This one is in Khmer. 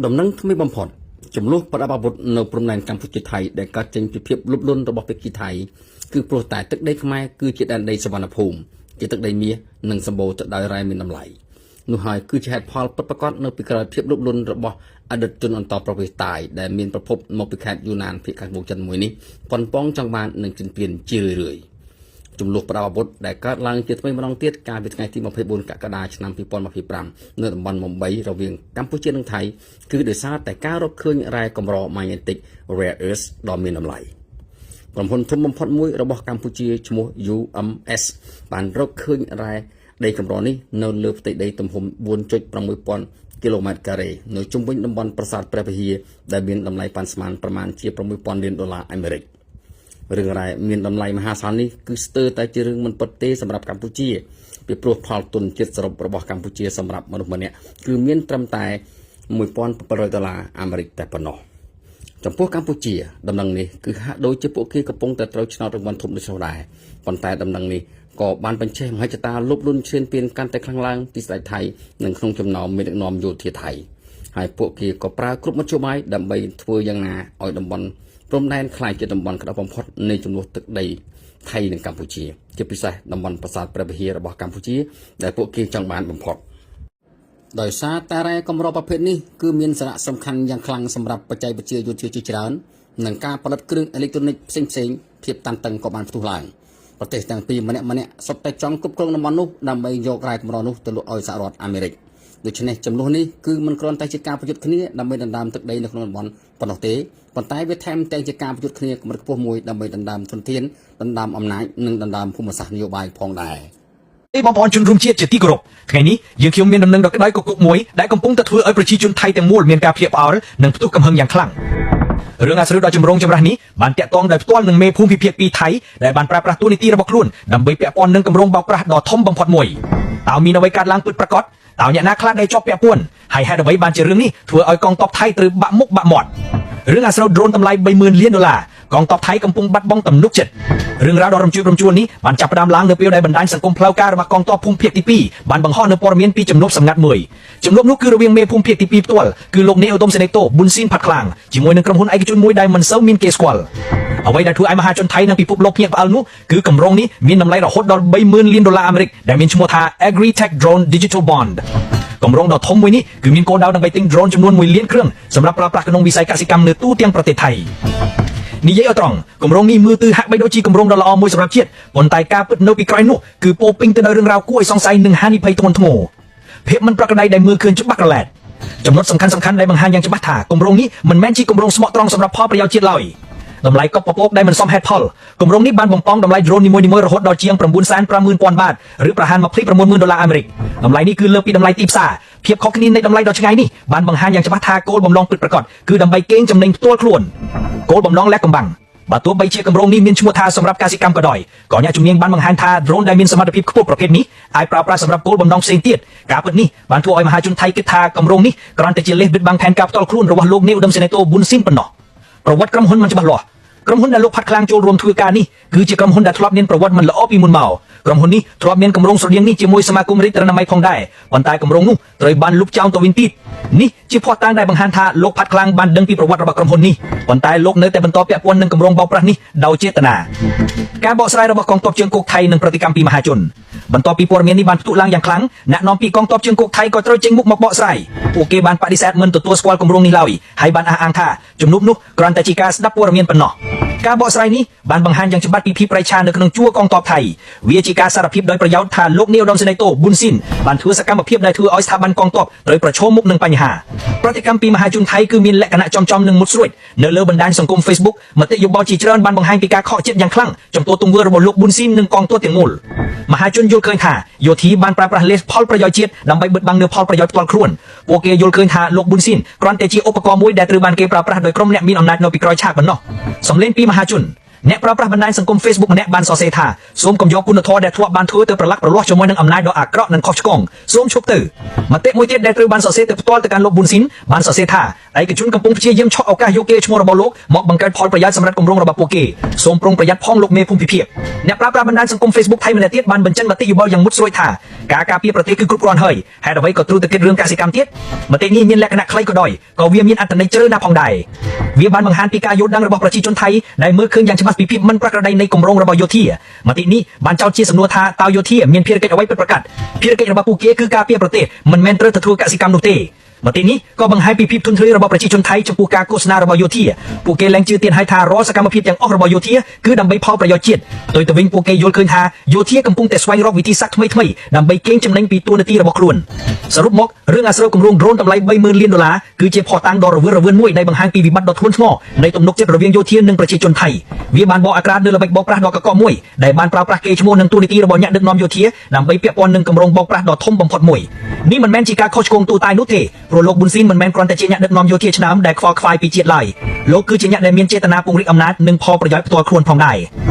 ដំណឹងថ្មីបំផុតចំនួនប្រដាប់អាវុធនៅព្រំដែនកម្ពុជាថៃដែលកើតចេញពីភាពលុបលន់របស់ភាគីថៃគឺព្រោះតែទឹកដីខ្មែរគឺជាដែនដីសវណ្ណភូមិជាទឹកដីមាសនិងសម្បូរទៅដោយរ៉ែមានតម្លៃនោះហើយគឺជាហេតុផលពិតប្រាកដនៅពីក្រោយភាពលុបលន់របស់អតីតជនអន្តរប្រវេសន៍តាយដែលមានប្រភពមកពីខេត្តយូណានភាគខាងមុខចិនមួយនេះប៉ុនប៉ងចង់បាននឹងចិនពៀនជារឿយៗចំនួនប្រដាប់អាវុធដែលកើតឡើងជាថ្មីម្ដងទៀតកាលពីថ្ងៃទី24កក្កដាឆ្នាំ2025នៅតំបន់មុំបីរវាងកម្ពុជានិងថៃគឺដោយសារតែការរកឃើញរ៉ែកម្រ Magnetic Rare Earth ដ៏មានតម្លៃក្រុមហ៊ុនធំបំផុតមួយរបស់កម្ពុជាឈ្មោះ UMS បានរកឃើញរ៉ែដីកម្រនេះនៅលើផ្ទៃដីទំហំ 4.6 ពាន់គីឡូម៉ែត្រការ៉េនៅជុំវិញតំបន់ប្រាសាទព្រះវិហារដែលមានតម្លៃប៉ាន់ស្មានប្រមាណជា $6,000 លានអាមេរិករឿងរ៉ែមានតម្លៃមហាសាលនេះគឺស្ទើរតែជារឿងមិនពិតទេសម្រាប់កម្ពុជាពីព្រោះផលទុនជាតិសរុបរបស់កម្ពុជាសម្រាប់មនុស្សម្នាក់គឺមានត្រឹមតែ$1,700 អាមេរិកតែប៉ុណ្ណោះចំពោះកម្ពុជាដំណឹងនេះគឺហាក់ដូចជាពួកគេកំពុងតែត្រូវឆ្នោតរង្វាន់ធំដូចនោះដែរប៉ុន្តែដំណឹងនេះក៏បានបញ្ចេញមហិច្ឆតាលុបលន់ឈានពៀនកាន់តែខ្លាំងឡើងពីស្ដេចថៃនិងក្នុងចំណោមមេដឹកនាំយោធាថៃហើយពួកគេក៏ប្រើគ្រប់មធ្យោបាយដើម្បីធ្វើយ៉ាងណាឲ្យតំបន់ព្រំដែនខ្លាយជាតំបន់ក្តៅបំផុតនៃចំនួនទឹកដីថៃនិងកម្ពុជាជាពិសេសតំបន់ប្រាសាទព្រះវិហាររបស់កម្ពុជាដែលពួកគេចង់បានបំផុតដោយសារតែរ៉ែកម្រប្រភេទនេះគឺមានសារៈសំខាន់យ៉ាងខ្លាំងសម្រាប់បច្ចេកវិទ្យាយោធាជាច្រើននិងការផលិតគ្រឿងអេឡិចត្រូនិកផ្សេងៗភាពតានតឹងក៏បានផ្ទុះឡើងប្រទេសទាំងពីរម្នាក់សុទ្ធតែចង់គ្រប់គ្រងតំបន់នោះដើម្បីយករ៉ែកម្រនោះទៅលក់ឲ្យសហរដ្ឋអាមេរិកដូច្នេះចំនួននេះគឺមិនគ្រាន់តែជាការប្រយុទ្ធគ្នាដើម្បីដណ្ដើមទឹកដីនៅក្នុងតំបន់ប៉ុណ្ណោះទេប៉ុន្តែវាថែមទាំងជាការប្រយុទ្ធគ្នាកម្រិតខ្ពស់មួយដើម្បីដណ្ដើមធនធានដណ្ដើមអំណាចនិងដណ្ដើមភូមិសាស្ត្រនយោបាយផងដែរបងប្អូនជនរួមជាតិជាទីគោរពថ្ងៃនេះយើងខ្ញុំមានដំណឹងដ៏ក្តៅគគុកមួយដែលកំពុងតែធ្វើឲ្យប្រជាជនថៃទាំងមូលមានការភ្ញាក់ផ្អើលនិងផ្ទុះកំហឹងយ៉ាងខ្លាំងរឿងអាស្រូវដ៏ចម្រូងចម្រាសនេះបានតាក់ទងដោយផ្ទាល់នឹងមេភូមិពិភាក្សាពីថៃដែលបានប្រើប្រាស់តួនាទីរបស់ខ្លួនដើម្បីពាក់ព័ន្ធនឹងគម្រោងបោកប្រាស់ដ៏ធំបំផុតមួយតើមានអ្វីកើតឡើងពិតប្រាកដតើអ្នកណាខ្លះដែលជាប់ពាក់ព័ន្ធហើយហេតុអ្វីបានជារឿងនេះធ្វើឲ្យកងទ័ពថៃត្រូវបាក់មុខបាក់មាត់រឿងអាស្រូវដ្រូនតម្លៃ$30,000 លានកងទ័ពថៃកំពុងបាត់បង់ទំនុកចិត្តរឿងរ៉ាវដ៏រំជើបរំជួលនេះបានចាប់ផ្ដើមឡើងនៅពេលដែលបណ្ដាញសង្គមផ្លូវការរបស់កងទ័ពភូមិភាគទី2បានបង្ហោះនៅព័ត៌មានពីជំនួបសម្ងាត់មួយជំនួបនោះគឺរវាងមេភូមិភាគទី2ផ្ទាល់គឺលោកនាយឧត្តមសេនីយ៍តូប៊ុនស៊ីនផាត់ខ្លាំងជាមួយនឹងក្រុមហ៊ុនឯកជនមួយដែលមិនសូវមានគេស្គាល់អ្វីដែលធ្វើឲ្យមហាជនថៃនិងពិភពលោកភ្ញាក់ផ្អើលនោះគឺគម្រោងនេះមានតម្លៃរហូតដល់$30,000 លានអាមេរិកដែលមានឈ្មោះថា Agri-Tech Drone Digital Bond គម្រោងដ៏ធំមួយនេះគឺមានគោលដៅដើម្បីទិញ drone ចំនួន1 លានគ្រឿងសម្រាប់ប្រើប្រាស់ក្នុងវិស័យកសិកម្មនៅទូទាំងប្រទេសថៃនិយាយឲ្យត្រង់គម្រោងនេះមើលទៅហាក់បីដូចជាគម្រោងដ៏ល្អមួយសម្រាប់ជាតិប៉ុន្តែការពិតនៅពីក្រោយនោះគឺពោពេញទៅដោយរឿងរ៉ាវគួរឲ្យសង្ស័យនិងហានិភ័យធ្ងន់ធ្ងរភាពមិនប្រក្រតីដែលមើលឃើញច្បាស់ក្រឡែតចំណុចសំខាន់ដែលបង្ហាញយ៉ាងច្បាស់ថាគម្រោងនេះមិនមែនជាគម្រោងស្មោះត្រង់សម្រាប់ផលប្រយោជន៍ជាតិឡើយតម្លៃកប់ពពកដែលមិនសមហេតុផលគម្រោងនេះបានបំពងតម្លៃ drone នីមួយៗរហូតដល់ជាង$950,000 បាតឬប្រហែល$26,000 អាមេរិកតម្លៃនេះគឺលើសពីតម្លៃទីផ្សារភាពខុសគ្នានៃតម្លៃដ៏ឆ្ងាយនេះបានបង្ហាញយ៉ាងច្បាស់ថាគោលបំណងពិតប្រាកដគឺដើម្បីកេងចំណេញផ្ទាល់ខ្លួនគោលបំណងលះកំបាំងបើទោះបីជាគម្រោងនេះមានឈ្មោះថាសម្រាប់កសិកម្មក៏ដោយក៏អ្នកជំនាញបានបង្ហាញថា drone ដែលមានសមត្ថភាពខ្ពស់ប្រភេទនេះអាចប្រើប្រាស់សម្រាប់គោលបំណងផ្សេងទៀតការពិតនេះបានធ្វើឲ្យមហាជនថៃគិតថាគម្រោងនេះគ្រាន់តែជាលេសបិទបាំងផែនការផ្ទាល់ខ្លួនរបស់លោកនាយឧត្តមសេនីយ៍តូប៊ុនស៊ីនប៉ុណ្ណោះប្រវត្តិក្រុមហ៊ុនមិនច្បាស់លាស់ក្រុមហ៊ុនដែលលោកផាត់ខ្លាំងចូលរួមធ្វើការនេះគឺជាក្រុមហ៊ុនដែលធ្លាប់មានប្រវត្តិមិនល្អពីមុនមកក្រុមហ៊ុននេះធ្លាប់មានគម្រោងស្រដៀងនេះជាមួយសមាគមរាជរណមីផងដែរប៉ុន្តែគម្រោងនោះត្រូវបានលុបចោលទៅវិញទៀតនេះជាភស្តុតាងដែលបង្ហាញថាលោកផាត់ខ្លាំងបានដឹងពីប្រវត្តិរបស់ក្រុមហ៊ុននេះប៉ុន្តែលោកនៅតែបន្តពាក់ព័ន្ធនឹងគម្រោងបោកប្រាស់នេះដោយចេតនាការបកស្រាយរបស់កងទ័ពជើងគោកថៃនិងប្រតិកម្មពីមហាជនបន្ទាប់ពីព័ត៌មាននេះបានផ្ទុះឡើងយ៉ាងខ្លាំងអ្នកនាំពាក្យកងទ័ពជើងគោកថៃក៏ត្រូវចេញមុខមកបកស្រាយពួកគេបានបដិសេធមិនទទួលស្គាល់គម្រោងនេះឡើយហើយបានអះអាងថាជំនួបនោះគ្រាន់តែជាការស្ដាប់ព័ត៌មានប៉ុណ្ណោះការបកស្រាយនេះបានបង្ហាញយ៉ាងច្បាស់ពីភាពប្រៃឆានៅក្នុងជួរកងទ័ពថៃវាជាការសារភាពដោយប្រយោជន៍ថាលោកនាយឧត្តមសេនីយ៍តូប៊ុនស៊ីនបានធ្វើសកម្មភាពដែលធ្វើឲ្យស្ថាប័នកងទ័ពត្រូវប្រឈមមុខនឹងបញ្ហាប្រតិកម្មពីមហាជនថៃគឺមានលក្ខណៈចំនិងមុតស្រួចនៅលើបណ្ដាញសង្គម Facebook មតិយោបល់ជាច្រើនបានបង្ហាញពីការខកចិត្តយ៉ាងខ្លាំងចំពោះទង្វើរបស់លោកប៊ុនស៊ីននិងកងទ័ពទាំងមូលមហាជនយល់ឃើញថាយោធាបានប្រើប្រាស់លេសផលប្រយោជន៍ជាតិដើម្បីបិទបាំងនូវផលប្រយោជន៍ផ្ទាល់ខ្លួនពួកគេយល់ឃើញថាលោកប៊ុនស៊ីនគ្រាន់តែជាឧបករណ៍មួយដែលត្រូវបានគេប្រើប្រាស់ដោយក្រុមអ្នកមានអំណាចនៅពីក្រោយឆាកប៉ុណ្ណោះសំឡេងពីមហាជនអ្នកប្រើប្រាស់បណ្ដាញសង្គម Facebook ម្នាក់បានសរសេរថាសូមកុំយកគុណធម៌ដែលធ្លាប់បានធ្វើទៅប្រឡាក់ប្រលាស់ជាមួយនឹងអំណាចដ៏អាក្រក់និងខុសឆ្គងសូមឈប់ទៅមតិមួយទៀតដែលត្រូវបានសរសេរទៅផ្ទាល់ទៅកាន់លោកប៊ុនស៊ីនបានសរសេរថា ឯកជនកំពុងព្យាយាមឆក់ឱកាសយកកេរ្តិ៍ឈ្មោះរបស់លោកមកបង្កើតផលប្រយោជន៍សម្រាប់គម្រោងរបស់ពួកគេសូមប្រុងប្រយ័ត្នផងលោកមេភូមិភិភាពអ្នកប្រើប្រាស់បណ្ដាញសង្គម Facebook ថៃម្នាក់ទៀតបានបញ្ចេញមតិយោបល់យ៉ាងមុតស្រួយថាការការពារប្រទេសគឺគ្រប់គ្រាន់ហើយហេតុអ្វីក៏ទ្រូតទៅគិតរឿងកសិកម្មទៀតមតិនេះមានលក្ខណៈខ្លីក៏ដោយក៏វាមានអត្ថន័យជ្រៅណាស់ផងដែរវាបានបង្ហាញពីការយល់ដឹងរបស់ប្រជាជនថៃដែលមើលឃើញយ៉ាងច្បាស់ពីភាពមិនប្រក្រតីនៃគម្រោងរបស់យោធាមតិនេះបានចោទជាសំណួរថាតើយោធាមានភារកិច្ចអ្វីពិតប្រាកដភារកិច្ចរបស់ពួកគេគឺការពារប្រទេសមិនមែនត្រូវទៅធ្វើកសិកម្មនោះទេមតិនេះក៏បង្ហាញពីភាពធន់ធ្លាយរបស់ប្រជាជនថៃចំពោះការឃោសនារបស់យោធាពួកគេលែងជឿទៀតហើយថារាល់សកម្មភាពទាំងអស់របស់យោធាគឺដើម្បីផលប្រយោជន៍ជាតិផ្ទុយទៅវិញពួកគេយល់ឃើញថាយោធាកំពុងតែស្វែងរកវិធីសាស្ត្រថ្មីៗដើម្បីកេងចំណេញពីតួនាទីរបស់ខ្លួនសរុបមករឿងអាស្រូវគម្រោង drone តម្លៃ $30,000 លានគឺជាភស្តុតាងដ៏រវើរវានមួយដែលបង្ហាញពីវិបត្តិដ៏ធ្ងន់ធ្ងរនៃទំនុកចិត្តរវាងយោធានិងប្រជាជនថៃវាបានបកអាក្រាតលើល្បិចបោកប្រាស់ដ៏កកមួយដែលបានប្រើប្រាស់កេរ្តិ៍ឈ្មោះនិងតួនាទីរបស់អ្នកដឹកនាំយោធាដើម្បីពាក់ព័ន្ធនឹងគម្រោងបោកប្រាស់ដ៏ធំបំផុតមួយនេះមិនមែនជាការខុសឆ្គងទូទៅនោះទេព្រោះលោកប៊ុនស៊ីនមិនមែនគ្រាន់តែជាអ្នកដឹកនាំយោធាឆ្នើមដែលខ្វល់ខ្វាយពីជាតិឡើយលោកគឺជាអ្នកដែលមានចេតនាពង្រីកអំណាចនិងផលប្រយោជន៍ផ្ទាល់ខ្លួនផងដែរ